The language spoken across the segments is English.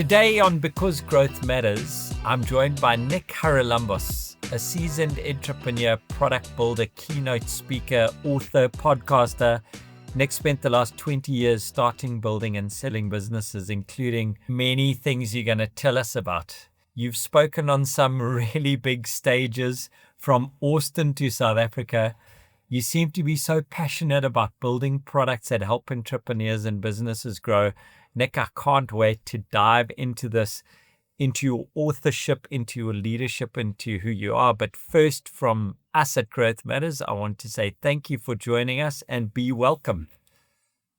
Today on Because Growth Matters, I'm joined by Nic Haralambous, a seasoned entrepreneur, product builder, keynote speaker, author, podcaster. Nic spent the last 20 years starting, building, and selling businesses, including many things you're going to tell us about. You've spoken on some really big stages, from Austin to South Africa. You seem to be so passionate about building products that help entrepreneurs and businesses grow. Nic, I can't wait to dive into this, into your authorship, into your leadership, into who you are. But first, from us at Growth Matters, I want to say thank you for joining us and be welcome.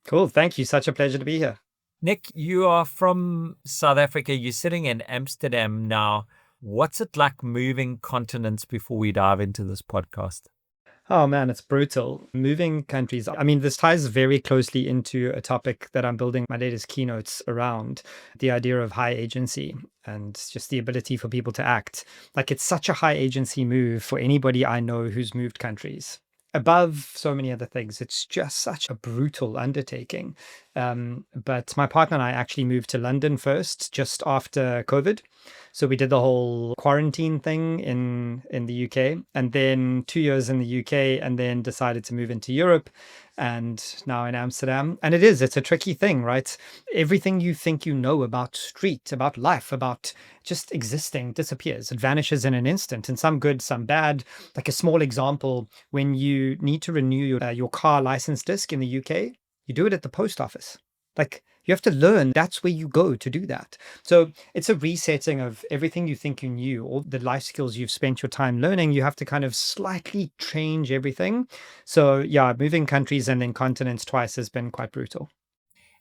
Cool. Thank you. Such a pleasure to be here. Nic, you are from South Africa. You're sitting in Amsterdam now. What's it like moving continents before we dive into this podcast? Oh man, it's brutal. Moving countries. I mean, this ties very closely into a topic that I'm building my latest keynotes around, the idea of high agency and just the ability for people to act. Like, it's such a high agency move for anybody I know who's moved countries. Above so many other things, it's just such a brutal undertaking. But my partner and I actually moved to London first, just after COVID. So we did the whole quarantine thing in the UK, and then 2 years in the UK, and then decided to move into Europe, and now in Amsterdam. And it's a tricky thing, right? Everything you think you know about street, about life, about just existing disappears. It vanishes in an instant, and some good, some bad. Like a small example, when you need to renew your car license disc in the UK, you do it at the post office. Like, you have to learn that's where you go to do that. So it's a resetting of everything you think you knew, all the life skills you've spent your time learning. You have to kind of slightly change everything. So yeah, moving countries and then continents twice has been quite brutal.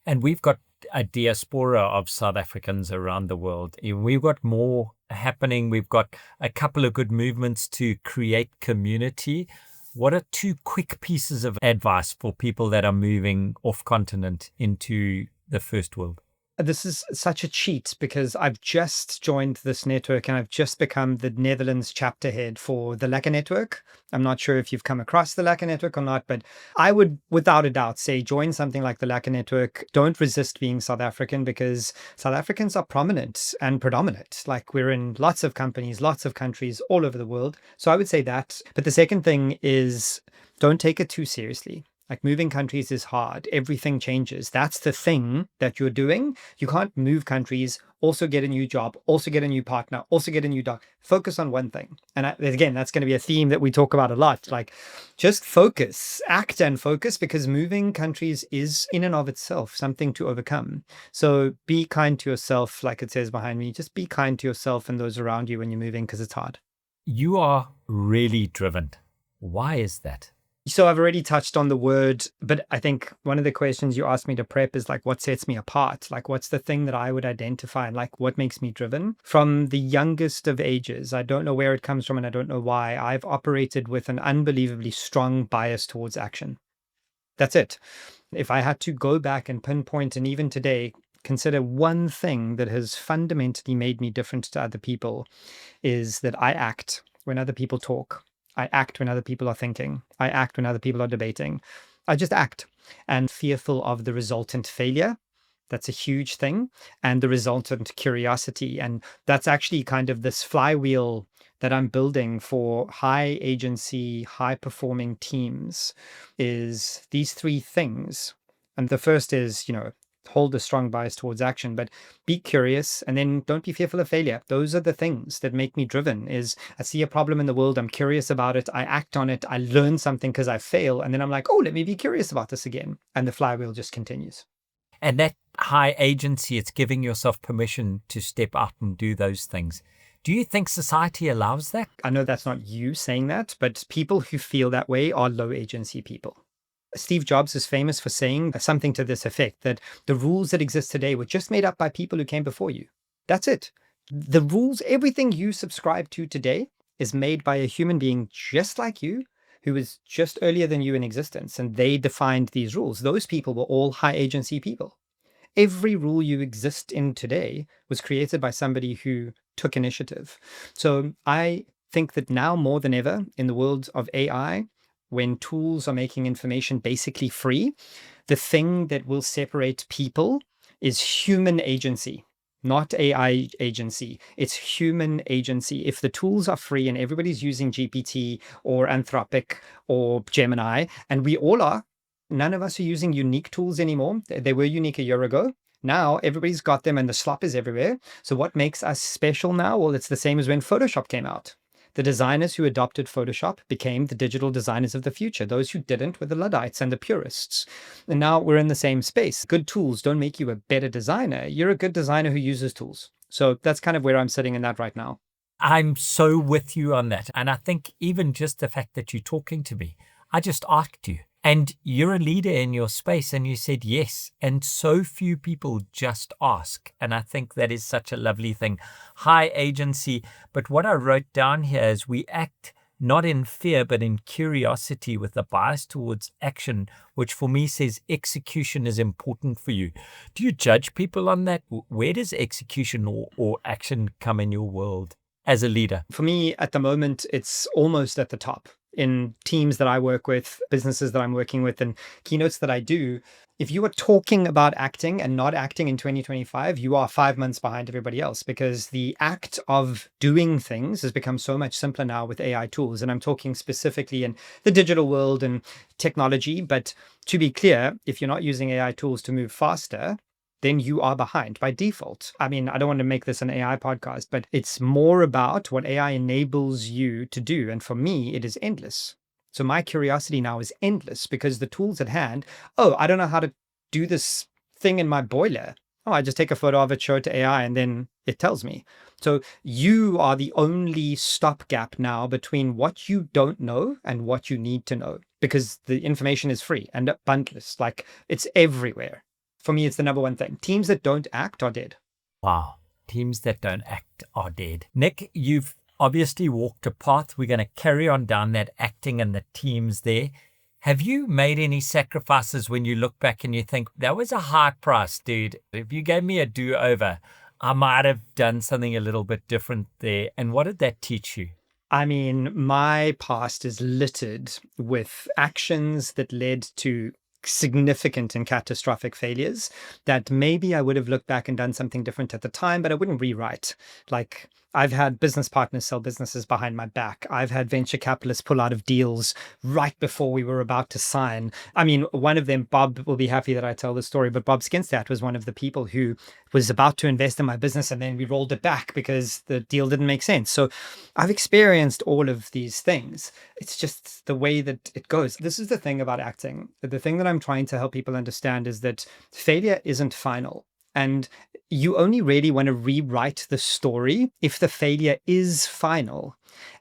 And we've got a diaspora of South Africans around the world. We've got more happening. We've got a couple of good movements to create community. What are two quick pieces of advice for people that are moving off continent into the first world? This is such a cheat because I've just joined this network and I've just become the Netherlands chapter head for the Lekker Network. I'm not sure if you've come across the Lekker Network or not, but I would, without a doubt, say join something like the Lekker Network. Don't resist being South African, because South Africans are prominent and predominant. Like, we're in lots of companies, lots of countries all over the world. So I would say that. But the second thing is, don't take it too seriously. Like, moving countries is hard. Everything changes. That's the thing that you're doing. You can't move countries, also get a new job, also get a new partner, also get a new dog. Focus on one thing. And again, that's going to be a theme that we talk about a lot. Like, just focus, act and focus, because moving countries is in and of itself something to overcome. So be kind to yourself, like it says behind me. Just be kind to yourself and those around you when you're moving, because it's hard. You are really driven. Why is that? So I've already touched on the word, but I think one of the questions you asked me to prep is like, what sets me apart? Like, what's the thing that I would identify and like what makes me driven? From the youngest of ages, I don't know where it comes from and I don't know why, I've operated with an unbelievably strong bias towards action. That's it. If I had to go back and pinpoint, and even today, consider one thing that has fundamentally made me different to other people, is that I act when other people talk. I act when other people are thinking. I act when other people are debating. I just act, and fearful of the resultant failure. That's a huge thing. And the resultant curiosity. And that's actually kind of this flywheel that I'm building for high agency, high performing teams, is these three things. And the first is, hold a strong bias towards action, but be curious, and then don't be fearful of failure. Those are the things that make me driven. Is I see a problem in the world, I'm curious about it, I act on it, I learn something because I fail, and then I'm like, oh, let me be curious about this again. And the flywheel just continues. And that high agency, it's giving yourself permission to step out and do those things. Do you think society allows that? I know that's not you saying that, but people who feel that way are low agency people. Steve Jobs is famous for saying something to this effect, that the rules that exist today were just made up by people who came before you. That's it. The rules, everything you subscribe to today, is made by a human being just like you, who was just earlier than you in existence, and they defined these rules. Those people were all high agency people. Every rule you exist in today was created by somebody who took initiative. So I think that now more than ever, in the world of AI, when tools are making information basically free, the thing that will separate people is human agency. not AI agency. It's human agency. If the tools are free and everybody's using GPT or Anthropic or Gemini, and we all are, none of us are using unique tools anymore. They were unique a year ago. Now everybody's got them and the slop is everywhere. So what makes us special now? Well, it's the same as when Photoshop came out. The designers who adopted Photoshop became the digital designers of the future. Those who didn't were the Luddites and the purists. And now we're in the same space. Good tools don't make you a better designer. You're a good designer who uses tools. So that's kind of where I'm sitting in that right now. I'm so with you on that. And I think even just the fact that you're talking to me, I just asked you, and you're a leader in your space, and you said yes. And so few people just ask. And I think that is such a lovely thing. High agency. But what I wrote down here is we act not in fear, but in curiosity with a bias towards action, which for me says execution is important for you. Do you judge people on that? Where does execution or action come in your world as a leader? For me, at the moment, it's almost at the top. In teams that I work with, businesses that I'm working with, and keynotes that I do, if you are talking about acting and not acting in 2025, you are 5 months behind everybody else, because the act of doing things has become so much simpler now with AI tools. And I'm talking specifically in the digital world and technology. But to be clear, if you're not using AI tools to move faster, then you are behind by default. I mean, I don't want to make this an AI podcast, but it's more about what AI enables you to do. And for me, it is endless. So my curiosity now is endless because the tools at hand, oh, I don't know how to do this thing in my boiler. Oh, I just take a photo of it, show it to AI, and then it tells me. So you are the only stopgap now between what you don't know and what you need to know, because the information is free and abundant. Like, it's everywhere. For me, it's the number one thing. Teams that don't act are dead. Wow. Teams that don't act are dead. Nic, you've obviously walked a path. We're going to carry on down that acting and the teams there. Have you made any sacrifices when you look back and you think, that was a high price, dude? If you gave me a do-over, I might have done something a little bit different there. And what did that teach you? I mean, my past is littered with actions that led to significant and catastrophic failures that maybe I would have looked back and done something different at the time, but I wouldn't rewrite. Like, I've had business partners sell businesses behind my back. I've had venture capitalists pull out of deals right before we were about to sign. I mean, one of them, Bob, will be happy that I tell this story, but Bob Skinstad was one of the people who was about to invest in my business, and then we rolled it back because the deal didn't make sense. So I've experienced all of these things. It's just the way that it goes. This is the thing about acting. The thing that I'm trying to help people understand is that failure isn't final. And you only really want to rewrite the story if the failure is final.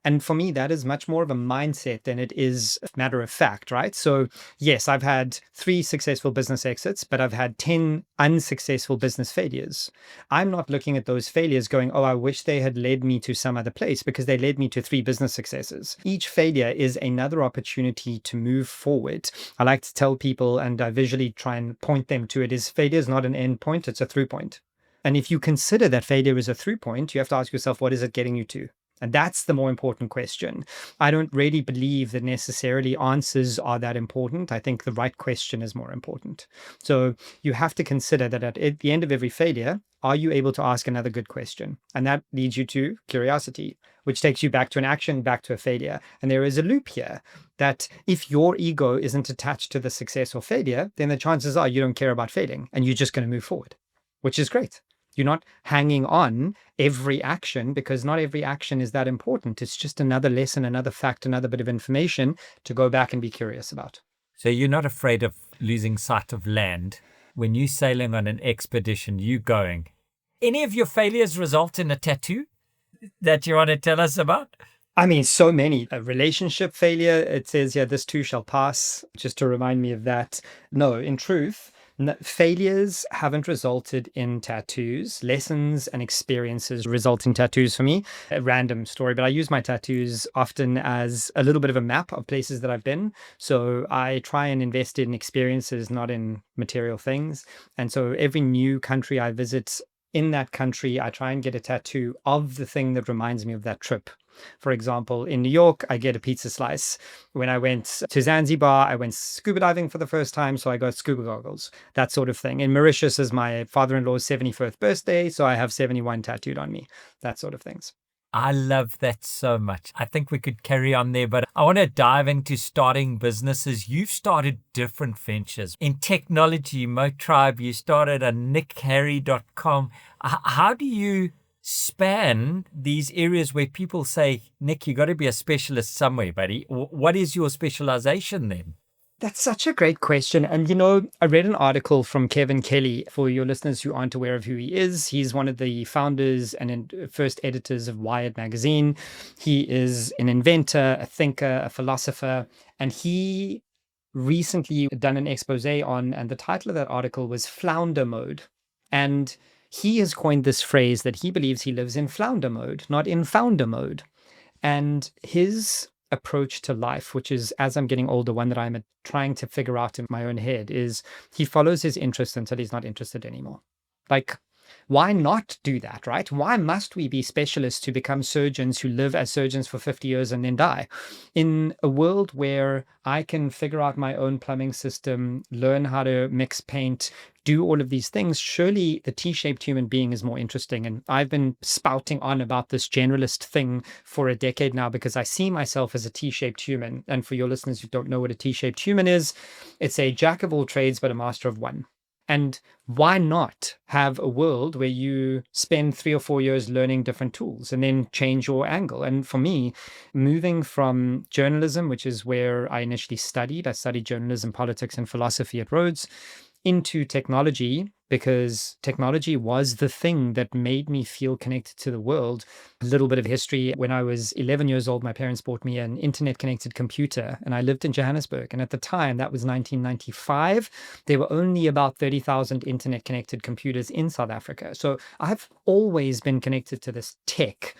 And for me, that is much more of a mindset than it is a matter of fact, right? So yes, I've had 3 successful business exits, but I've had 10 unsuccessful business failures. I'm not looking at those failures going, oh, I wish they had led me to some other place, because they led me to 3 business successes. Each failure is another opportunity to move forward. I like to tell people, and I visually try and point them to it, is failure is not an end point, it's a through point. And if you consider that failure is a through point, you have to ask yourself, what is it getting you to? And that's the more important question. I don't really believe that necessarily answers are that important. I think the right question is more important. So you have to consider that at the end of every failure, are you able to ask another good question? And that leads you to curiosity, which takes you back to an action, back to a failure. And there is a loop here that if your ego isn't attached to the success or failure, then the chances are you don't care about failing and you're just going to move forward, which is great. You're not hanging on every action, because not every action is that important. It's just another lesson, another fact, another bit of information to go back and be curious about. So you're not afraid of losing sight of land. When you're sailing on an expedition, you going. Any of your failures result in a tattoo that you want to tell us about? I mean, so many. A relationship failure, it says, yeah, this too shall pass, just to remind me of that. No, in truth, failures haven't resulted in tattoos. Lessons and experiences result in tattoos for me. A random story, but I use my tattoos often as a little bit of a map of places that I've been. So I try and invest in experiences, not in material things. And so every new country I visit, in that country, I try and get a tattoo of the thing that reminds me of that trip. For example, in New York, I get a pizza slice. When I went to Zanzibar, I went scuba diving for the first time, so I got scuba goggles, that sort of thing. In Mauritius is my father-in-law's 71st birthday, so I have 71 tattooed on me, that sort of things. I love that so much. I think we could carry on there, but I want to dive into starting businesses. You've started different ventures. In technology, MoTribe, you started a nickharry.com. How do you span these areas where people say, Nick, you got to be a specialist somewhere, buddy? What is your specialization then? That's such a great question. And, I read an article from Kevin Kelly. For your listeners who aren't aware of who he is, he's one of the founders and first editors of Wired magazine. He is an inventor, a thinker, a philosopher, and he recently done an expose on, and the title of that article was Flounder Mode. And he has coined this phrase that he believes he lives in flounder mode, not in founder mode. And his approach to life, which is, as I'm getting older, one that I'm trying to figure out in my own head, is he follows his interest until he's not interested anymore. Like, why not do that, right? Why must we be specialists to become surgeons who live as surgeons for 50 years and then die? In a world where I can figure out my own plumbing system, learn how to mix paint, do all of these things, surely the T-shaped human being is more interesting. And I've been spouting on about this generalist thing for a decade now because I see myself as a T-shaped human. And for your listeners who don't know what a T-shaped human is, it's a jack of all trades, but a master of one. And why not have a world where you spend 3 or 4 years learning different tools and then change your angle? And for me, moving from journalism, which is where I initially studied, I studied journalism, politics, and philosophy at Rhodes, into technology, because technology was the thing that made me feel connected to the world. A little bit of history. When I was 11 years old, my parents bought me an internet-connected computer, and I lived in Johannesburg. And at the time, that was 1995, there were only about 30,000 internet-connected computers in South Africa. So I've always been connected to this tech.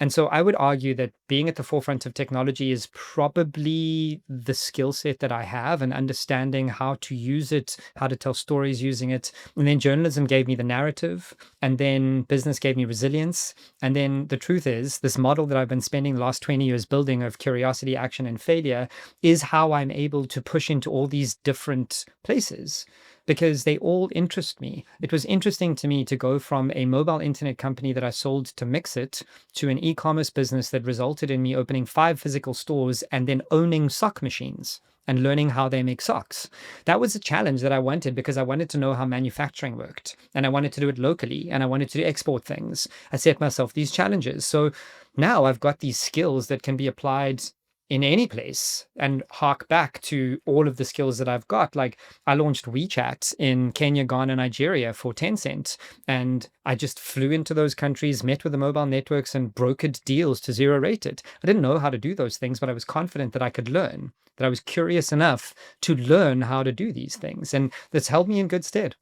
And so I would argue that being at the forefront of technology is probably the skill set that I have, and understanding how to use it, how to tell stories using it. And then journalism gave me the narrative, and then business gave me resilience. And then the truth is, this model that I've been spending the last 20 years building of curiosity, action, and failure is how I'm able to push into all these different places, because they all interest me. It was interesting to me to go from a mobile internet company that I sold to Mixit to an e-commerce business that resulted in me opening 5 physical stores and then owning sock machines and learning how they make socks. That was a challenge that I wanted because I wanted to know how manufacturing worked, and I wanted to do it locally, and I wanted to export things. I set myself these challenges. So now I've got these skills that can be applied in any place and hark back to all of the skills that I've got. Like, I launched WeChat in Kenya, Ghana, Nigeria for Tencent. And I just flew into those countries, met with the mobile networks, and brokered deals to zero rated. I didn't know how to do those things, but I was confident that I could learn, that I was curious enough to learn how to do these things. And that's held me in good stead.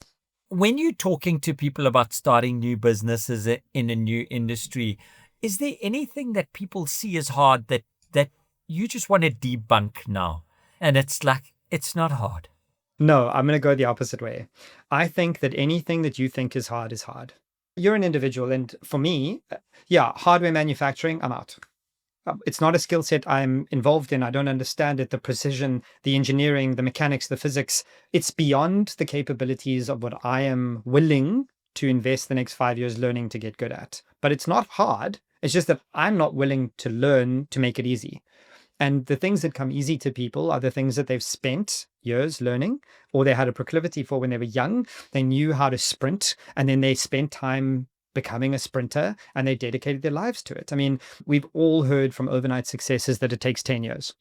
When you're talking to people about starting new businesses in a new industry, is there anything that people see as hard that you just want to debunk now? And it's like, it's not hard. No, I'm going to go the opposite way. I think that anything that you think is hard is hard. You're an individual. And for me, hardware manufacturing, I'm out. It's not a skill set I'm involved in. I don't understand it, the precision, the engineering, the mechanics, the physics. It's beyond the capabilities of what I am willing to invest the next 5 years learning to get good at. But it's not hard. It's just that I'm not willing to learn to make it easy. And the things that come easy to people are the things that they've spent years learning, or they had a proclivity for when they were young. They knew how to sprint, and then they spent time becoming a sprinter, and they dedicated their lives to it. I mean, we've all heard from overnight successes that it takes 10 years.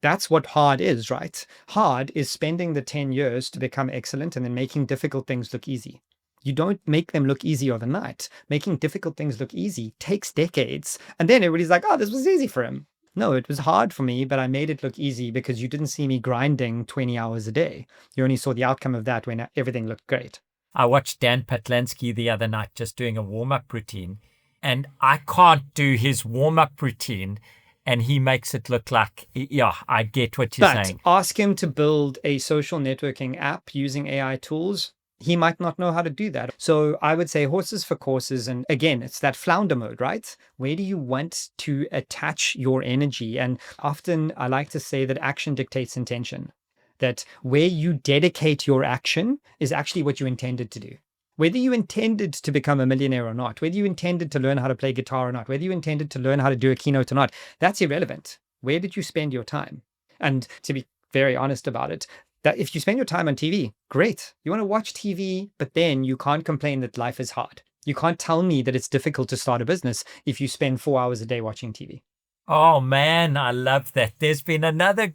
That's what hard is, right? Hard is spending the 10 years to become excellent and then making difficult things look easy. You don't make them look easy overnight. Making difficult things look easy takes decades. And then everybody's like, oh, this was easy for him. No, it was hard for me, but I made it look easy because you didn't see me grinding 20 hours a day. You only saw the outcome of that when everything looked great. I watched Dan Patlansky the other night just doing a warm-up routine, and I can't do his warm-up routine, and he makes it look like, yeah, I get what you're saying. But ask him to build a social networking app using AI tools. he might not know how to do that. So I would say horses for courses. And again, it's that flounder mode, right? Where do you want to attach your energy? And often I like to say that action dictates intention, that where you dedicate your action is actually what you intended to do. Whether you intended to become a millionaire or not, whether you intended to learn how to play guitar or not, whether you intended to learn how to do a keynote or not, that's irrelevant. Where did you spend your time? And to be very honest about it, that if you spend your time on TV, great. You want to watch TV, but then you can't complain that life is hard. You can't tell me that it's difficult to start a business if you spend 4 hours a day watching TV. Oh man, I love that. There's been another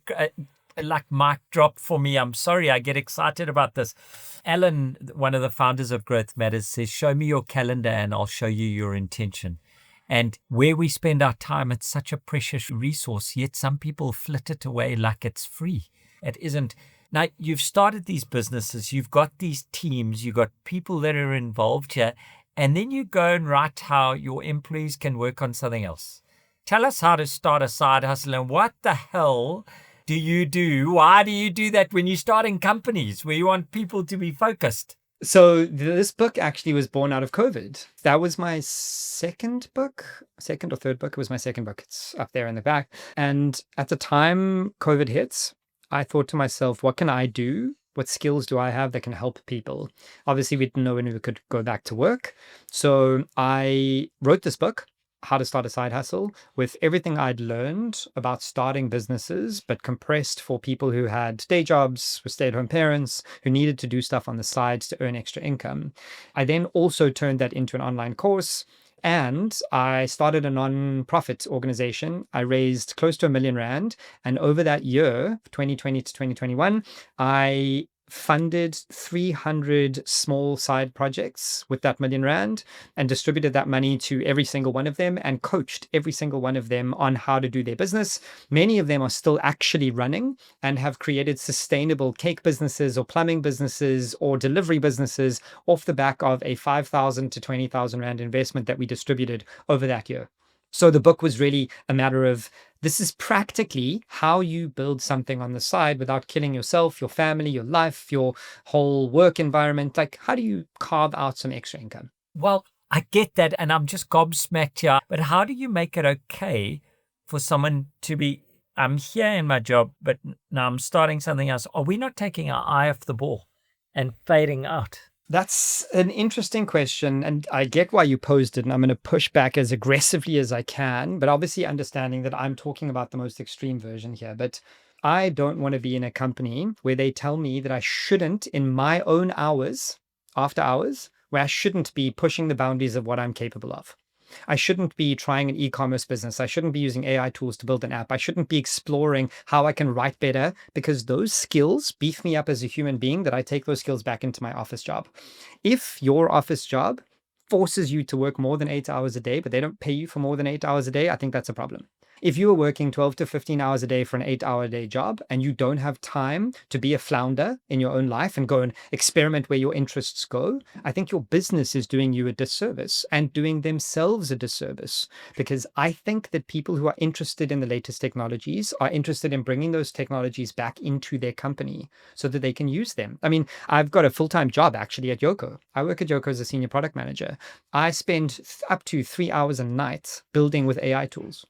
like mic drop for me. I'm sorry, I get excited about this. Alan, one of the founders of Growth Matters, says, show me your calendar and I'll show you your intention. And where we spend our time, it's such a precious resource, yet some people flit it away like it's free. It isn't. Now, you've started these businesses, you've got these teams, you've got people that are involved here, and then you go and write how your employees can work on something else. Tell us how to start a side hustle and what the hell do you do? Why do you do that when you're starting companies where you want people to be focused? So this book actually was born out of COVID. That was my second or third book. It was my second book. It's up there in the back. And at the time COVID hits, I thought to myself, what can I do? What skills do I have that can help people? Obviously, we didn't know when we could go back to work. So I wrote this book, How to Start a Side Hustle, with everything I'd learned about starting businesses, but compressed for people who had day jobs, were stay-at-home parents, who needed to do stuff on the side to earn extra income. I then also turned that into an online course. And I started a non-profit organization. I raised close to R1 million. And over that year, 2020 to 2021, I funded 300 small side projects with that R1 million and distributed that money to every single one of them and coached every single one of them on how to do their business. Many of them are still actually running and have created sustainable cake businesses or plumbing businesses or delivery businesses off the back of a 5,000 to 20,000 Rand investment that we distributed over that year. So the book was really a matter of, this is practically how you build something on the side without killing yourself, your family, your life, your whole work environment. Like, how do you carve out some extra income? Well, I get that, and I'm just gobsmacked here. But how do you make it okay for someone to be, I'm here in my job, but now I'm starting something else? Are we not taking our eye off the ball and fading out? That's an interesting question, and I get why you posed it, and I'm going to push back as aggressively as I can, but obviously understanding that I'm talking about the most extreme version here. But I don't want to be in a company where they tell me that I shouldn't, in my own hours, after hours, where I shouldn't be pushing the boundaries of what I'm capable of. I shouldn't be trying an e-commerce business. I shouldn't be using AI tools to build an app. I shouldn't be exploring how I can write better, because those skills beef me up as a human being, that I take those skills back into my office job. If your office job forces you to work more than 8 hours a day, but they don't pay you for more than 8 hours a day, I think that's a problem. If you are working 12 to 15 hours a day for an 8-hour-a-day job and you don't have time to be a flounder in your own life and go and experiment where your interests go, I think your business is doing you a disservice and doing themselves a disservice. Because I think that people who are interested in the latest technologies are interested in bringing those technologies back into their company so that they can use them. I mean, I've got a full-time job actually at Yoko. I work at Yoko as a senior product manager. I spend up to 3 hours a night building with AI tools,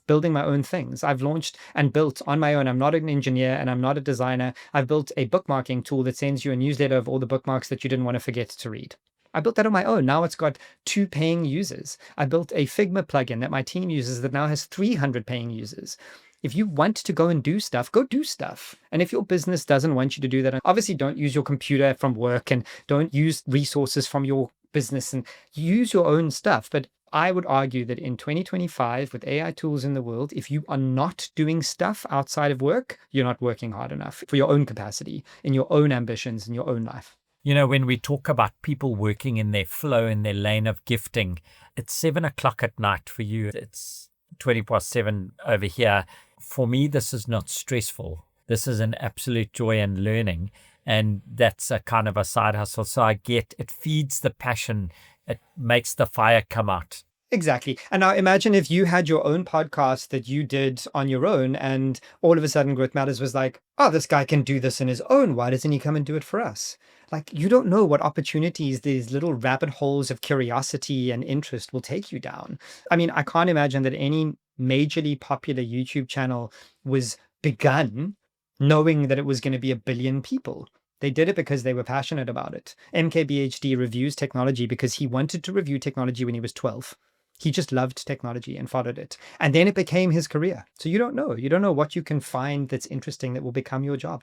building my own things. I've launched and built on my own. I'm not an engineer and I'm not a designer. I've built a bookmarking tool that sends you a newsletter of all the bookmarks that you didn't want to forget to read. I built that on my own. Now it's got 2 paying users. I built a Figma plugin that my team uses that now has 300 paying users. If you want to go and do stuff, go do stuff. And if your business doesn't want you to do that, obviously don't use your computer from work and don't use resources from your business, and use your own stuff. But I would argue that in 2025, with AI tools in the world, if you are not doing stuff outside of work, you're not working hard enough for your own capacity, in your own ambitions, in your own life. You know, when we talk about people working in their flow, in their lane of gifting, it's 7 o'clock at night for you. It's 20 past 7 over here. For me, this is not stressful. This is an absolute joy and learning. And that's a kind of a side hustle. So I get, it feeds the passion. It makes the fire come out. Exactly. And now imagine if you had your own podcast that you did on your own, and all of a sudden Growth Matters was like, oh, this guy can do this in his own. Why doesn't he come and do it for us? Like, you don't know what opportunities these little rabbit holes of curiosity and interest will take you down. I mean, I can't imagine that any majorly popular YouTube channel was begun knowing that it was going to be 1 billion people. They did it because they were passionate about it. MKBHD reviews technology because he wanted to review technology when he was 12. He just loved technology and followed it. And then it became his career. So you don't know. You don't know what you can find that's interesting that will become your job.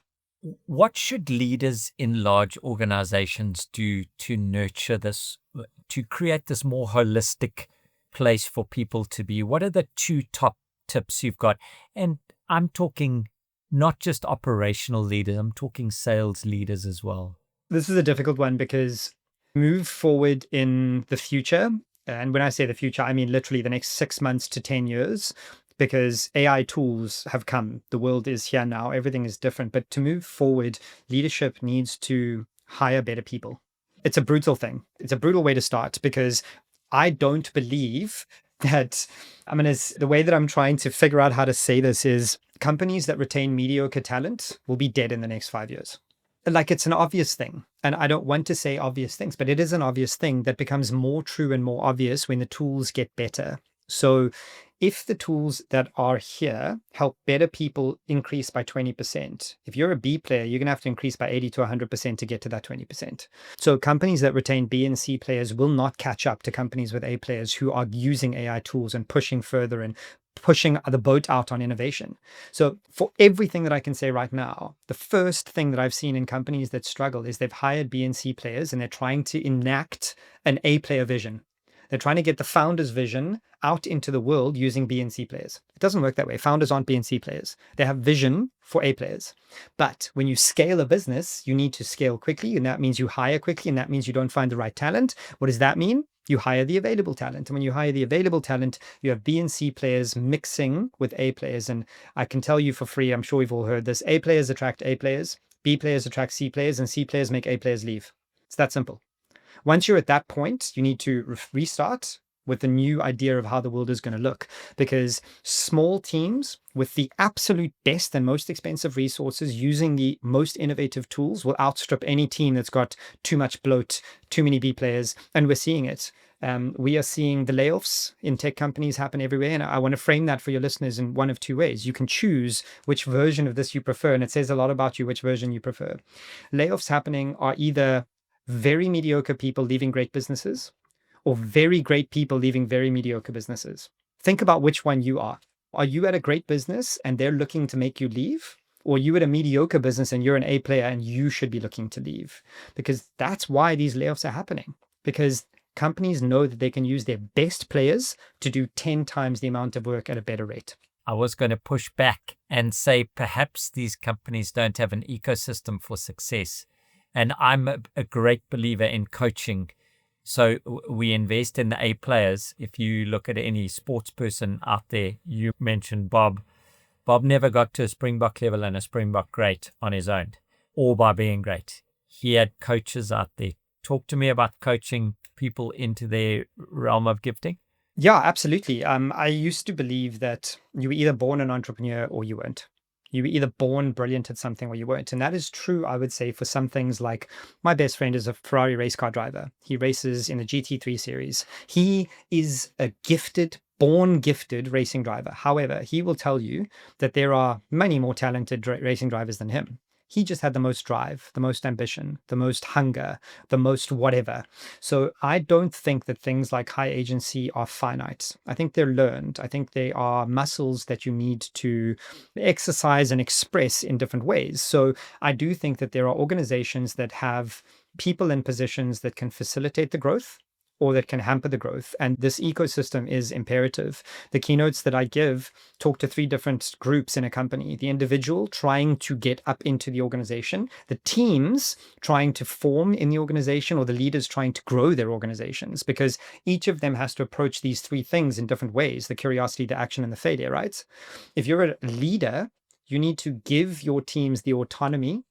What should leaders in large organizations do to nurture this, to create this more holistic place for people to be? What are the 2 top tips you've got? And I'm talking not just operational leaders, I'm talking sales leaders as well. This is a difficult one because move forward in the future. And when I say the future, I mean literally the next 6 months to 10 years, because AI tools have come. The world is here now. Everything is different. But to move forward, leadership needs to hire better people. It's a brutal thing. It's a brutal way to start because I don't believe that the way that I'm trying to figure out how to say this is companies that retain mediocre talent will be dead in the next 5 years. Like, it's an obvious thing. And I don't want to say obvious things, but it is an obvious thing that becomes more true and more obvious when the tools get better. So if the tools that are here help better people increase by 20%, if you're a B player, you're going to have to increase by 80 to 100% to get to that 20%. So companies that retain B and C players will not catch up to companies with A players who are using AI tools and pushing further and pushing the boat out on innovation. So for everything that I can say right now, the first thing that I've seen in companies that struggle is they've hired B and C players and they're trying to enact an A player vision. They're trying to get the founder's vision out into the world using B and C players. It doesn't work that way. Founders aren't B and C players. They have vision for A players. But when you scale a business, you need to scale quickly, and that means you hire quickly, and that means you don't find the right talent. What does that mean? You hire the available talent. And when you hire the available talent, you have B and C players mixing with A players. And I can tell you for free, I'm sure we've all heard this, A players attract A players, B players attract C players, and C players make A players leave. It's that simple. Once you're at that point, you need to restart with the new idea of how the world is going to look, because small teams with the absolute best and most expensive resources using the most innovative tools will outstrip any team that's got too much bloat, too many B players. And we're seeing it. We are seeing the layoffs in tech companies happen everywhere. And I want to frame that for your listeners in one of 2 ways. You can choose which version of this you prefer, and it says a lot about you which version you prefer. Layoffs happening are either very mediocre people leaving great businesses or very great people leaving very mediocre businesses. Think about which one you are. Are you at a great business and they're looking to make you leave? Or are you at a mediocre business and you're an A player and you should be looking to leave? Because that's why these layoffs are happening. Because companies know that they can use their best players to do 10 times the amount of work at a better rate. I was going to push back and say perhaps these companies don't have an ecosystem for success. And I'm a great believer in coaching. So we invest in the A players. If you look at any sports person out there, you mentioned Bob. Bob never got to a Springbok level and a Springbok great on his own or by being great. He had coaches out there. Talk to me about coaching people into their realm of gifting. Yeah, absolutely. I used to believe that you were either born an entrepreneur or you weren't. You were either born brilliant at something or you weren't. And that is true, I would say, for some things. Like, my best friend is a Ferrari race car driver. He races in the GT3 series. He is a born gifted racing driver. However, he will tell you that there are many more talented racing drivers than him. He just had the most drive, the most ambition, the most hunger, the most whatever. So I don't think that things like high agency are finite. I think they're learned. I think they are muscles that you need to exercise and express in different ways. So I do think that there are organizations that have people in positions that can facilitate the growth or that can hamper the growth. And this ecosystem is imperative. The keynotes that I give talk to 3 different groups in a company: the individual trying to get up into the organization, the teams trying to form in the organization, or the leaders trying to grow their organizations, because each of them has to approach these 3 things in different ways: the curiosity, the action, and the failure, right? If you're a leader, you need to give your teams the autonomy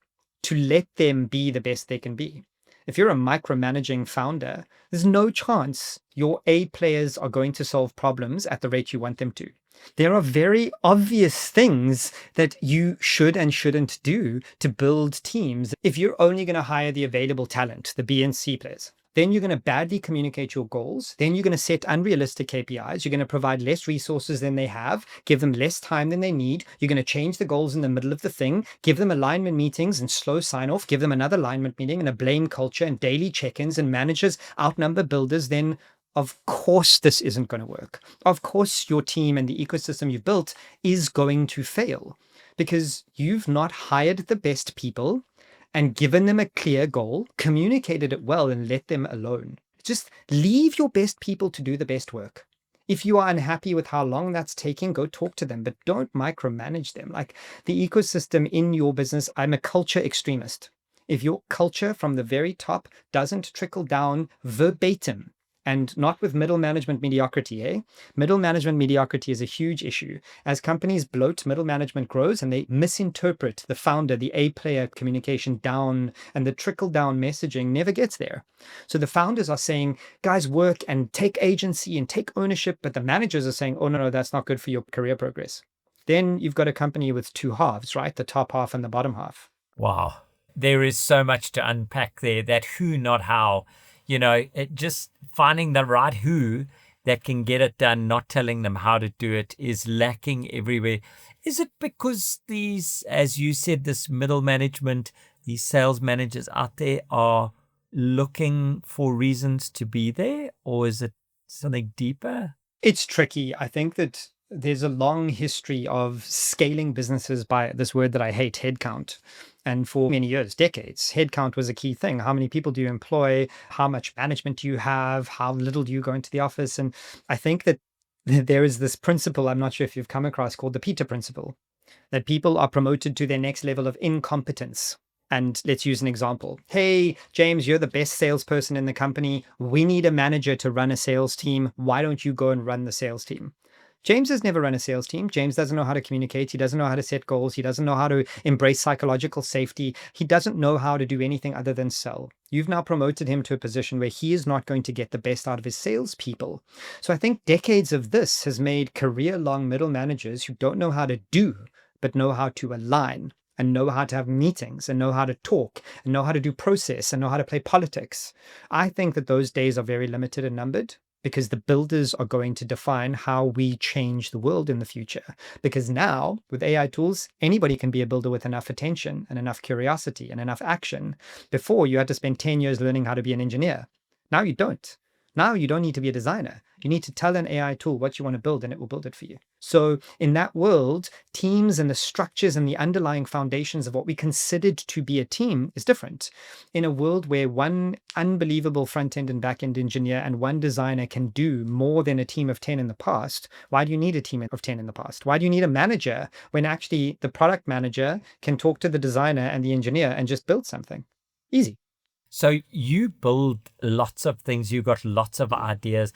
to let them be the best they can be. If you're a micromanaging founder, there's no chance your A players are going to solve problems at the rate you want them to. There are very obvious things that you should and shouldn't do to build teams. If you're only going to hire the available talent, the B and C players, then you're going to badly communicate your goals. Then you're going to set unrealistic KPIs. You're going to provide less resources than they have, give them less time than they need. You're going to change the goals in the middle of the thing, give them alignment meetings and slow sign off, give them another alignment meeting and a blame culture and daily check-ins, and managers outnumber builders. Then of course this isn't going to work. Of course your team and the ecosystem you've built is going to fail because you've not hired the best people and given them a clear goal, communicated it well, and let them alone. Just leave your best people to do the best work. If you are unhappy with how long that's taking, go talk to them, but don't micromanage them. Like the ecosystem in your business, I'm a culture extremist. If your culture from the very top doesn't trickle down verbatim, and not with middle management mediocrity, Middle management mediocrity is a huge issue. As companies bloat, middle management grows and they misinterpret the founder, the A player communication down, and the trickle down messaging never gets there. So the founders are saying, guys, work and take agency and take ownership, but the managers are saying, oh, no, that's not good for your career progress. Then you've got a company with two halves, right? The top half and the bottom half. Wow. There is so much to unpack there, that who, not how. Just finding the right who that can get it done, not telling them how to do it, is lacking everywhere. Is it because these, as you said, this middle management, these sales managers out there are looking for reasons to be there, or is it something deeper? It's tricky. I think that there's a long history of scaling businesses by this word that I hate, headcount. And for many years, decades, headcount was a key thing. How many people do you employ? How much management do you have? How little do you go into the office? And I think that there is this principle, I'm not sure if you've come across, called the Peter principle, that people are promoted to their next level of incompetence. And let's use an example. Hey, James, you're the best salesperson in the company. We need a manager to run a sales team. Why don't you go and run the sales team? James has never run a sales team. James doesn't know how to communicate. He doesn't know how to set goals. He doesn't know how to embrace psychological safety. He doesn't know how to do anything other than sell. You've now promoted him to a position where he is not going to get the best out of his salespeople. So I think decades of this has made career-long middle managers who don't know how to do, but know how to align, and know how to have meetings, and know how to talk, and know how to do process, and know how to play politics. I think that those days are very limited and numbered, because the builders are going to define how we change the world in the future. Because now, with AI tools, anybody can be a builder with enough attention and enough curiosity and enough action. Before, you had to spend 10 years learning how to be an engineer. Now you don't. Now you don't need to be a designer. You need to tell an AI tool what you want to build, and it will build it for you. So in that world, teams and the structures and the underlying foundations of what we considered to be a team is different. In a world where one unbelievable front-end and back-end engineer and one designer can do more than a team of 10 in the past, why do you need a team of 10 in the past? Why do you need a manager when actually the product manager can talk to the designer and the engineer and just build something? Easy. So you build lots of things, you've got lots of ideas.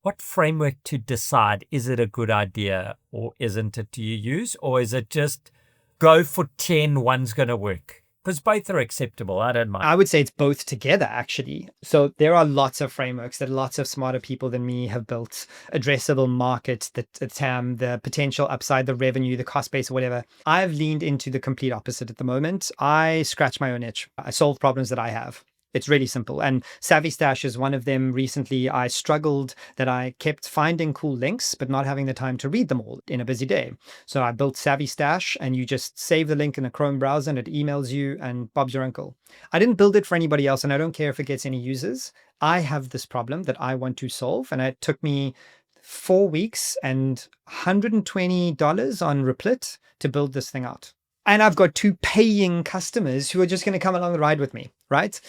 What framework to decide, is it a good idea or isn't it, do you use? Or is it just go for 10, one's going to work? Because both are acceptable. I don't mind. I would say it's both together, actually. So there are lots of frameworks that lots of smarter people than me have built. Addressable market, the TAM, the potential upside, the revenue, the cost base, or whatever. I've leaned into the complete opposite at the moment. I scratch my own itch. I solve problems that I have. It's really simple. And Savvy Stash is one of them. Recently, I struggled that I kept finding cool links, but not having the time to read them all in a busy day. So I built Savvy Stash, and you just save the link in a Chrome browser and it emails you, and Bob's your uncle. I didn't build it for anybody else, and I don't care if it gets any users. I have this problem that I want to solve, and it took me 4 weeks and $120 on Replit to build this thing out. And I've got 2 paying customers who are just going to come along the ride with me, right?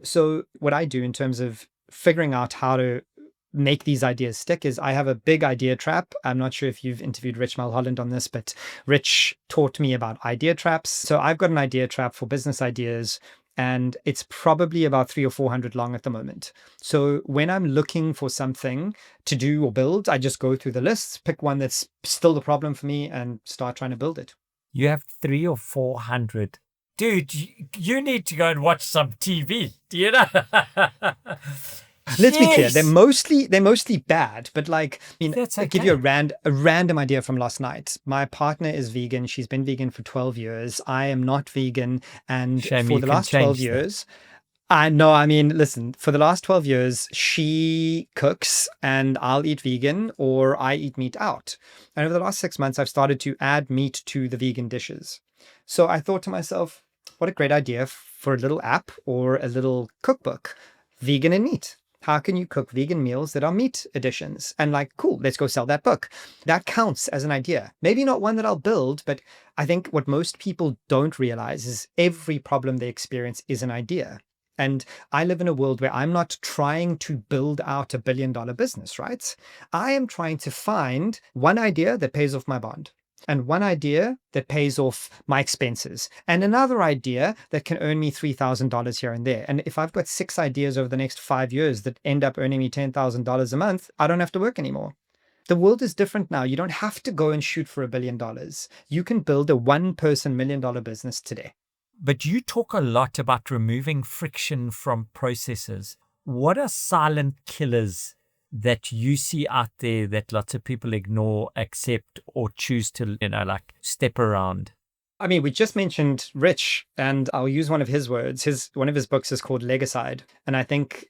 So what I do in terms of figuring out how to make these ideas stick is I have a big idea trap. I'm not sure if you've interviewed Rich Mulholland on this, but Rich taught me about idea traps. So I've got an idea trap for business ideas, and it's probably about 300 or 400 long at the moment. So when I'm looking for something to do or build, I just go through the lists, pick one that's still the problem for me, and start trying to build it. You have 300 or 400 Dude, you need to go and watch some TV. Do you know? Let's be clear. They're Yes. mostly bad, but like, I mean, That's I'll give you okay. a random idea from last night. My partner is vegan. She's been vegan for 12 years. I am not vegan. And Shame for you the can last 12 change that. years, I know, I mean, listen, for the last 12 years, she cooks and I'll eat vegan or I eat meat out. And over the last 6 months, I've started to add meat to the vegan dishes. So I thought to myself, what a great idea for a little app or a little cookbook, vegan and meat. How can you cook vegan meals that are meat additions? And like, cool, let's go sell that book. That counts as an idea. Maybe not one that I'll build, but I think what most people don't realize is every problem they experience is an idea. And I live in a world where I'm not trying to build out $1 billion business, right? I am trying to find one idea that pays off my bond, and one idea that pays off my expenses, and another idea that can earn me $3,000 here and there. And if I've got 6 ideas over the next 5 years that end up earning me $10,000 a month, I don't have to work anymore. The world is different now. You don't have to go and shoot for $1 billion. You can build a one-person $1 million business today. But you talk a lot about removing friction from processes. What are silent killers that you see out there that lots of people ignore, accept, or choose to, like step around? I mean, we just mentioned Rich, and I'll use one of his words. One of his books is called Legicide, and I think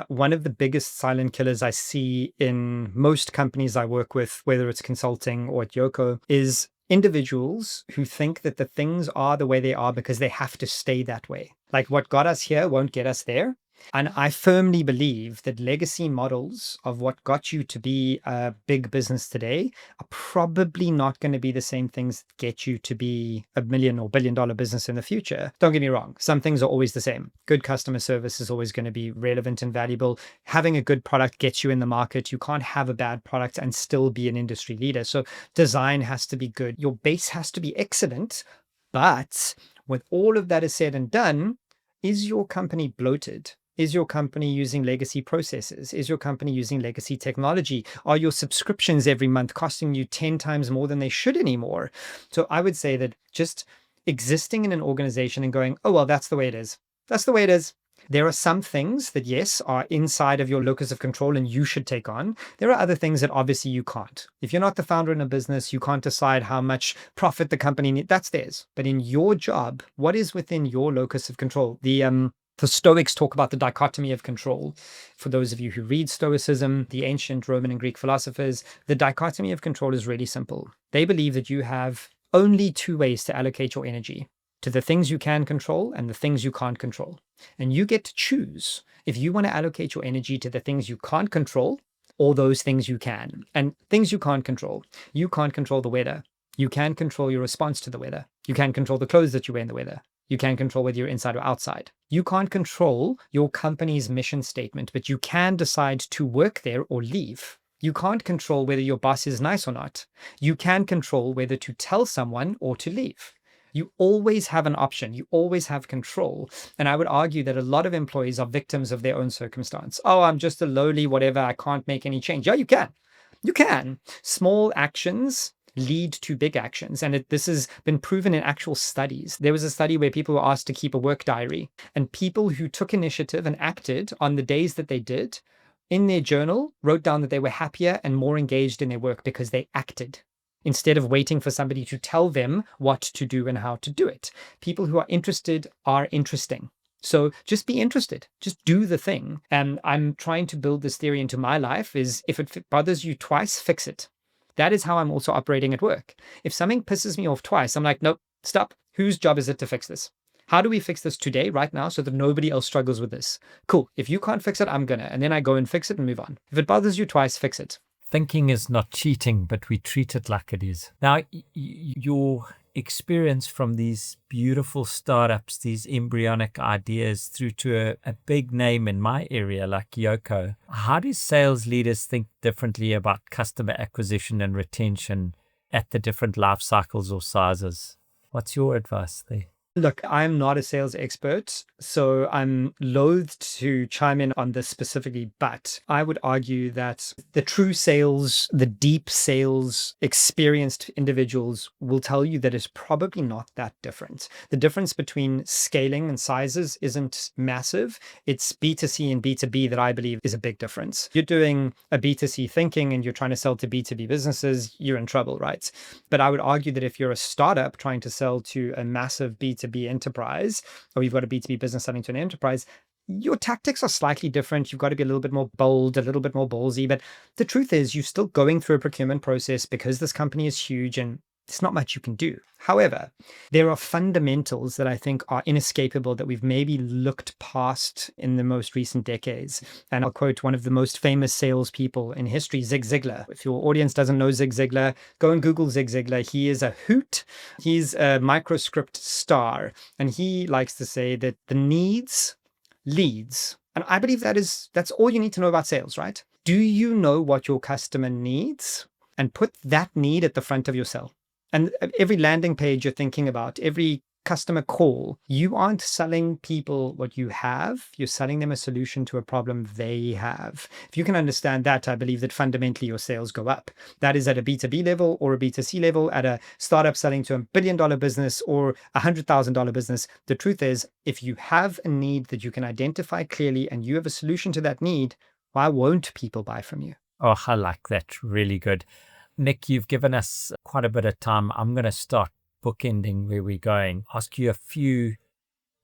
one of the biggest silent killers I see in most companies I work with, whether it's consulting or at Yoko, is individuals who think that the things are the way they are because they have to stay that way. Like what got us here won't get us there. And I firmly believe that legacy models of what got you to be a big business today are probably not going to be the same things that get you to be a million or $1 billion business in the future. Don't get me wrong. Some things are always the same. Good customer service is always going to be relevant and valuable. Having a good product gets you in the market. You can't have a bad product and still be an industry leader. So design has to be good. Your base has to be excellent. But with all of that is said and done, is your company bloated? Is your company using legacy processes? Is your company using legacy technology? Are your subscriptions every month costing you 10 times more than they should anymore? So I would say that just existing in an organization and going, oh, well, that's the way it is. That's the way it is. There are some things that, yes, are inside of your locus of control and you should take on. There are other things that obviously you can't. If you're not the founder in a business, you can't decide how much profit the company needs. That's theirs. But in your job, what is within your locus of control? The Stoics talk about the dichotomy of control. For those of you who read Stoicism, the ancient Roman and Greek philosophers, the dichotomy of control is really simple. They believe that you have only two ways to allocate your energy: to the things you can control and the things you can't control. And you get to choose if you want to allocate your energy to the things you can't control or those things you can. And things you can't control: you can't control the weather. You can control your response to the weather. You can control the clothes that you wear in the weather. You can control whether you're inside or outside. You can't control your company's mission statement, but you can decide to work there or leave. You can't control whether your boss is nice or not. You can control whether to tell someone or to leave. You always have an option. You always have control. And I would argue that a lot of employees are victims of their own circumstance. Oh, I'm just a lowly whatever. I can't make any change. Yeah, you can. You can. Small actions lead to big actions. And this has been proven in actual studies. There was a study where people were asked to keep a work diary, and people who took initiative and acted on the days that they did in their journal wrote down that they were happier and more engaged in their work because they acted instead of waiting for somebody to tell them what to do and how to do it. People who are interested are interesting. So just be interested, just do the thing. And I'm trying to build this theory into my life is if it bothers you twice, fix it. That is how I'm also operating at work. If something pisses me off twice, I'm like, nope, stop. Whose job is it to fix this? How do we fix this today, right now, so that nobody else struggles with this? Cool. If you can't fix it, I'm gonna. And then I go and fix it and move on. If it bothers you twice, fix it. Thinking is not cheating, but we treat it like it is. Now, your experience from these beautiful startups, these embryonic ideas through to a big name in my area like Yoko, how do sales leaders think differently about customer acquisition and retention at the different life cycles or sizes? What's your advice there? Look, I'm not a sales expert, so I'm loath to chime in on this specifically, but I would argue that the true sales, the deep sales experienced individuals will tell you that it's probably not that different. The difference between scaling and sizes isn't massive. It's B2C and B2B that I believe is a big difference. You're doing a B2C thinking and you're trying to sell to B2B businesses, you're in trouble, right? But I would argue that if you're a startup trying to sell to a massive B2B enterprise, or you've got a B2B business selling to an enterprise, your tactics are slightly different. You've got to be a little bit more bold, a little bit more ballsy. But the truth is, you're still going through a procurement process because this company is huge and there's not much you can do. However, there are fundamentals that I think are inescapable that we've maybe looked past in the most recent decades. And I'll quote one of the most famous salespeople in history, Zig Ziglar. If your audience doesn't know Zig Ziglar, go and Google Zig Ziglar. He is a hoot. He's a microscript star. And he likes to say that the needs leads. And I believe that's all you need to know about sales, right? Do you know what your customer needs? And put that need at the front of your sell. And every landing page you're thinking about, every customer call, you aren't selling people what you have, you're selling them a solution to a problem they have. If you can understand that, I believe that fundamentally your sales go up. That is at a B2B level or a B2C level, at a startup selling to $1 billion business or $100,000 business. The truth is, if you have a need that you can identify clearly and you have a solution to that need, why won't people buy from you? Oh, I like that. Really good. Nic, you've given us quite a bit of time. I'm going to start bookending where we're going. Ask you a few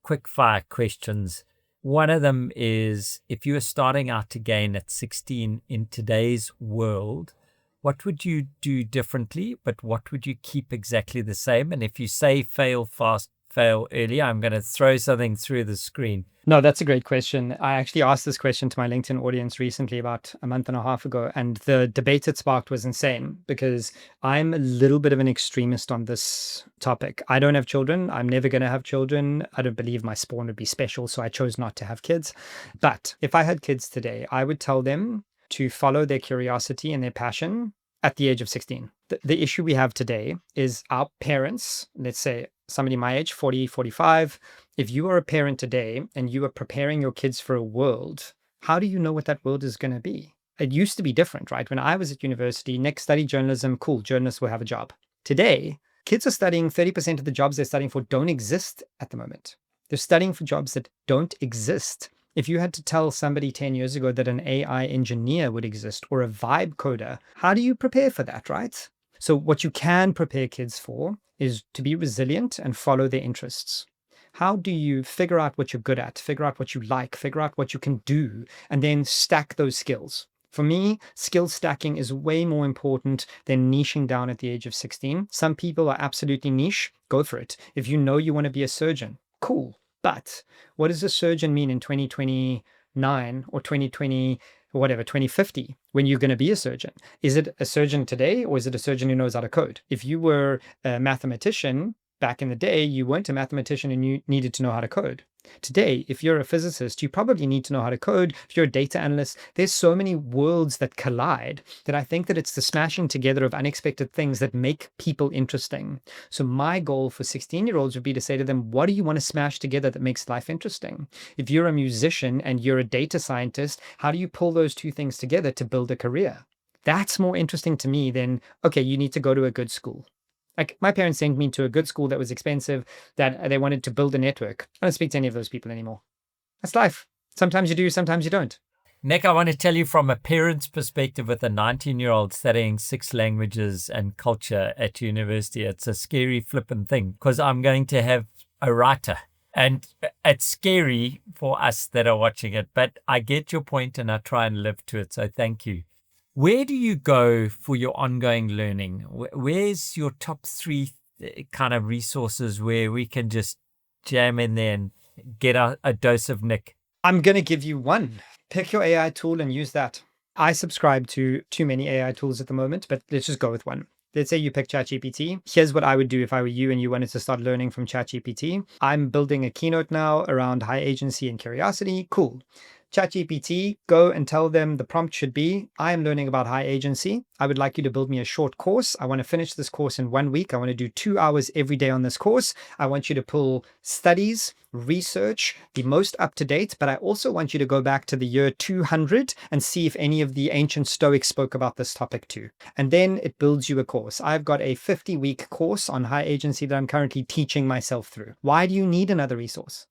quick fire questions. One of them is, if you were starting out again at 16 in today's world, what would you do differently, but what would you keep exactly the same? And if you say fail fast, fail early, I'm going to throw something through the screen. No, that's a great question. I actually asked this question to my LinkedIn audience recently, about a month and a half ago, and the debate it sparked was insane because I'm a little bit of an extremist on this topic. I don't have children. I'm never going to have children. I don't believe my spawn would be special, so I chose not to have kids. But if I had kids today, I would tell them to follow their curiosity and their passion at the age of 16. The issue we have today is our parents, let's say somebody my age, 40, 45, if you are a parent today and you are preparing your kids for a world, how do you know what that world is going to be? It used to be different, right? When I was at university, Nick studied journalism, cool, journalists will have a job. Today, kids are studying 30% of the jobs they're studying for don't exist at the moment. They're studying for jobs that don't exist. If you had to tell somebody 10 years ago that an AI engineer would exist or a vibe coder, how do you prepare for that, right? So what you can prepare kids for is to be resilient and follow their interests. How do you figure out what you're good at, figure out what you like, figure out what you can do, and then stack those skills? For me, skill stacking is way more important than niching down at the age of 16. Some people are absolutely niche, go for it. If you know you want to be a surgeon, cool. But what does a surgeon mean in 2029 or 2020, or whatever, 2050, when you're going to be a surgeon? Is it a surgeon today, or is it a surgeon who knows how to code? If you were a mathematician back in the day, you weren't a mathematician and you needed to know how to code. Today, if you're a physicist, you probably need to know how to code. If you're a data analyst, there's so many worlds that collide that I think that it's the smashing together of unexpected things that make people interesting. So my goal for 16-year-olds would be to say to them, what do you want to smash together that makes life interesting? If you're a musician and you're a data scientist, how do you pull those two things together to build a career? That's more interesting to me than, okay, you need to go to a good school. Like, my parents sent me to a good school that was expensive, that they wanted to build a network. I don't speak to any of those people anymore. That's life. Sometimes you do, sometimes you don't. Nick, I want to tell you from a parent's perspective, with a 19-year-old studying 6 languages and culture at university, it's a scary flippin' thing because I'm going to have a writer. And it's scary for us that are watching it, but I get your point and I try and live to it. So thank you. Where do you go for your ongoing learning? Where's your top 3 kind of resources where we can just jam in there and get a dose of Nick? I'm going to give you one. Pick your AI tool and use that. I subscribe to too many AI tools at the moment, but let's just go with one. Let's say you pick ChatGPT. Here's what I would do if I were you and you wanted to start learning from ChatGPT. I'm building a keynote now around high agency and curiosity. Cool. ChatGPT, go and tell them the prompt should be, I am learning about high agency. I would like you to build me a short course. I want to finish this course in 1 week. I want to do 2 hours every day on this course. I want you to pull studies, research, the most up to date, but I also want you to go back to the year 200 and see if any of the ancient Stoics spoke about this topic too. And then it builds you a course. I've got a 50-week course on high agency that I'm currently teaching myself through. Why do you need another resource?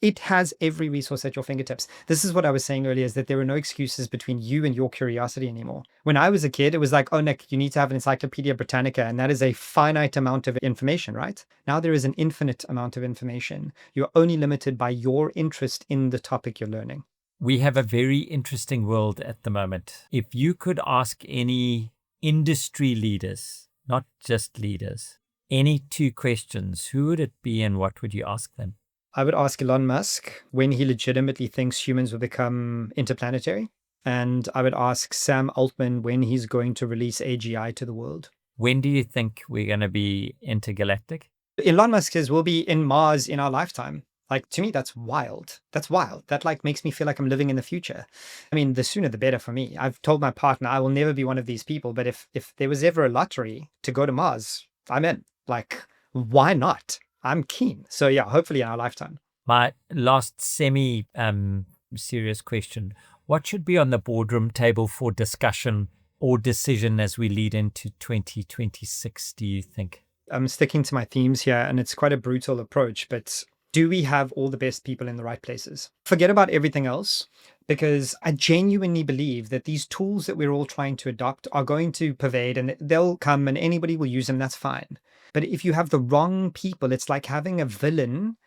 It has every resource at your fingertips. This is what I was saying earlier, is that there are no excuses between you and your curiosity anymore. When I was a kid, it was like, oh, Nick, you need to have an Encyclopedia Britannica, and that is a finite amount of information, right? Now there is an infinite amount of information. You're only limited by your interest in the topic you're learning. We have a very interesting world at the moment. If you could ask any industry leaders, not just leaders, any 2 questions, who would it be and what would you ask them? I would ask Elon Musk when he legitimately thinks humans will become interplanetary. And I would ask Sam Altman when he's going to release AGI to the world. When do you think we're going to be intergalactic? Elon Musk says we'll be in Mars in our lifetime. Like, to me, that's wild. That's wild. That like makes me feel like I'm living in the future. I mean, the sooner the better for me. I've told my partner I will never be one of these people. But if there was ever a lottery to go to Mars, I'm in. Like, why not? I'm keen. So yeah, hopefully in our lifetime. My last serious question. What should be on the boardroom table for discussion or decision as we lead into 2026, do you think? I'm sticking to my themes here, and it's quite a brutal approach, but do we have all the best people in the right places? Forget about everything else, because I genuinely believe that these tools that we're all trying to adopt are going to pervade, and they'll come and anybody will use them. That's fine. But if you have the wrong people, it's like having a villain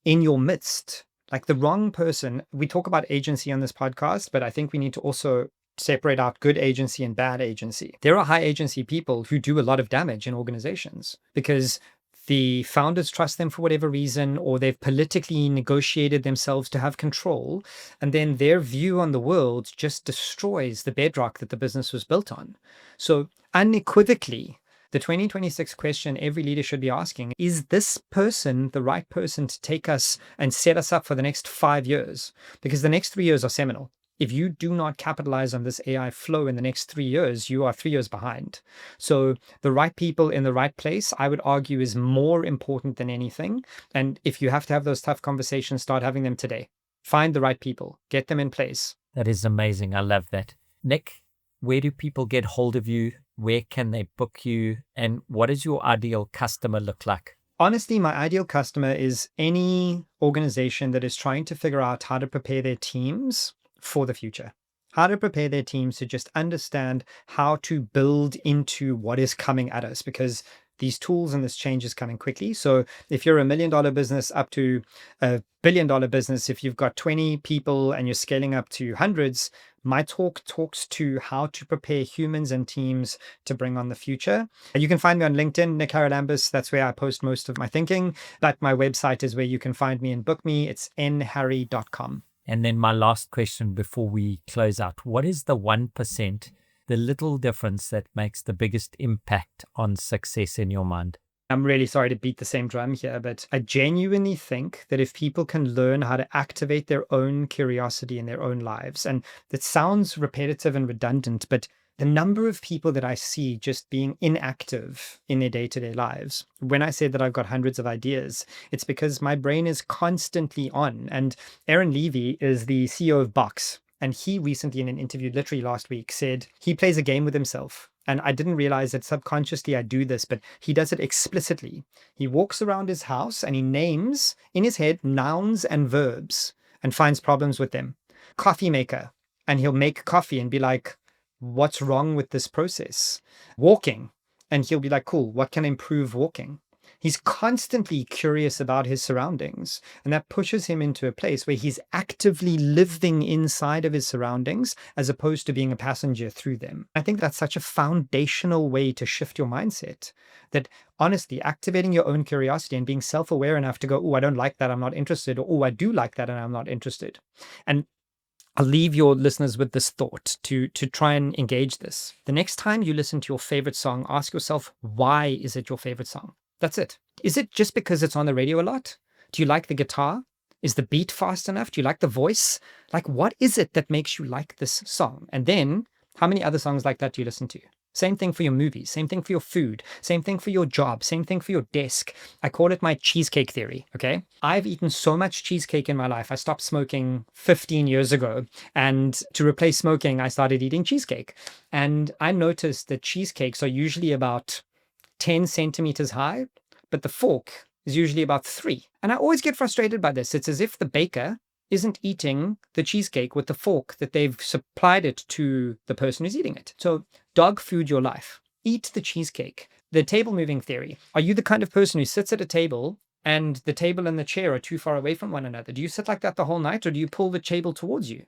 in your midst, like the wrong person. We talk about agency on this podcast, but I think we need to also separate out good agency and bad agency. There are high agency people who do a lot of damage in organizations because the founders trust them for whatever reason, or they've politically negotiated themselves to have control. And then their view on the world just destroys the bedrock that the business was built on. So unequivocally, the 2026 question every leader should be asking, is this person the right person to take us and set us up for the next 5 years? Because the next 3 years are seminal. If you do not capitalize on this AI flow in the next 3 years, you are 3 years behind. So the right people in the right place, I would argue, is more important than anything. And if you have to have those tough conversations, start having them today. Find the right people, get them in place. That is amazing. I love that. Nick, where do people get hold of you? Where can they book you? And what does your ideal customer look like? Honestly, my ideal customer is any organization that is trying to figure out how to prepare their teams for the future, how to prepare their teams to just understand how to build into what is coming at us, because these tools and this change is coming quickly. So if you're $1 million business up to $1 billion business, if you've got 20 people and you're scaling up to hundreds, my talk talks to how to prepare humans and teams to bring on the future. And you can find me on LinkedIn, Nic Haralambous. That's where I post most of my thinking. But my website is where you can find me and book me. It's nharry.com. And then my last question before we close out. What is the 1%, the little difference that makes the biggest impact on success in your mind? I'm really sorry to beat the same drum here, but I genuinely think that if people can learn how to activate their own curiosity in their own lives, and that sounds repetitive and redundant, but the number of people that I see just being inactive in their day-to-day lives. When I say that I've got hundreds of ideas, it's because my brain is constantly on. And Aaron Levy is the CEO of Box. And he recently, in an interview literally last week, said he plays a game with himself. And I didn't realize that subconsciously I do this, but he does it explicitly. He walks around his house and he names in his head nouns and verbs and finds problems with them. Coffee maker. And he'll make coffee and be like, what's wrong with this process? Walking. And he'll be like, cool, what can improve walking? He's constantly curious about his surroundings, and that pushes him into a place where he's actively living inside of his surroundings as opposed to being a passenger through them. I think that's such a foundational way to shift your mindset, that honestly, activating your own curiosity and being self-aware enough to go, oh, I don't like that, I'm not interested, or oh, I do like that and I'm not interested. And I'll leave your listeners with this thought to try and engage this. The next time you listen to your favorite song, ask yourself, why is it your favorite song? That's it. Is it just because it's on the radio a lot? Do you like the guitar? Is the beat fast enough? Do you like the voice? Like, what is it that makes you like this song? And then, how many other songs like that do you listen to? Same thing for your movies, same thing for your food, same thing for your job, same thing for your desk. I call it my cheesecake theory, okay? I've eaten so much cheesecake in my life. I stopped smoking 15 years ago. And to replace smoking, I started eating cheesecake. And I noticed that cheesecakes are usually about 10 centimeters high, but the fork is usually about 3. And I always get frustrated by this. It's as if the baker isn't eating the cheesecake with the fork that they've supplied it to the person who's eating it. So dog food your life. Eat the cheesecake. The table moving theory. Are you the kind of person who sits at a table and the table and the chair are too far away from one another? Do you sit like that the whole night, or do you pull the table towards you?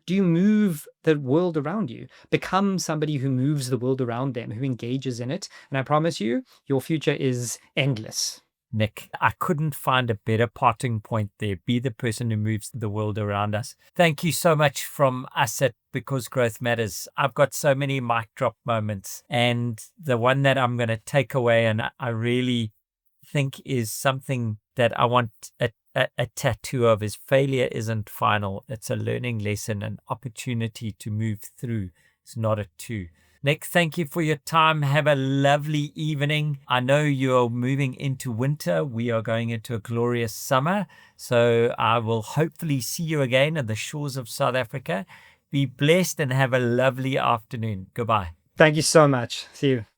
Do you move the world around you? Become somebody who moves the world around them, who engages in it. And I promise you, your future is endless. Nic, I couldn't find a better parting point there. Be the person who moves the world around us. Thank you so much from us at Because Growth Matters. I've got so many mic drop moments, and the one that I'm going to take away and I really think is something that I want a tattoo of is: failure isn't final. It's a learning lesson, an opportunity to move through. It's not a to. Nic, thank you for your time. Have a lovely evening. I know you're moving into winter. We are going into a glorious summer. So I will hopefully see you again on the shores of South Africa. Be blessed and have a lovely afternoon. Goodbye. Thank you so much. See you.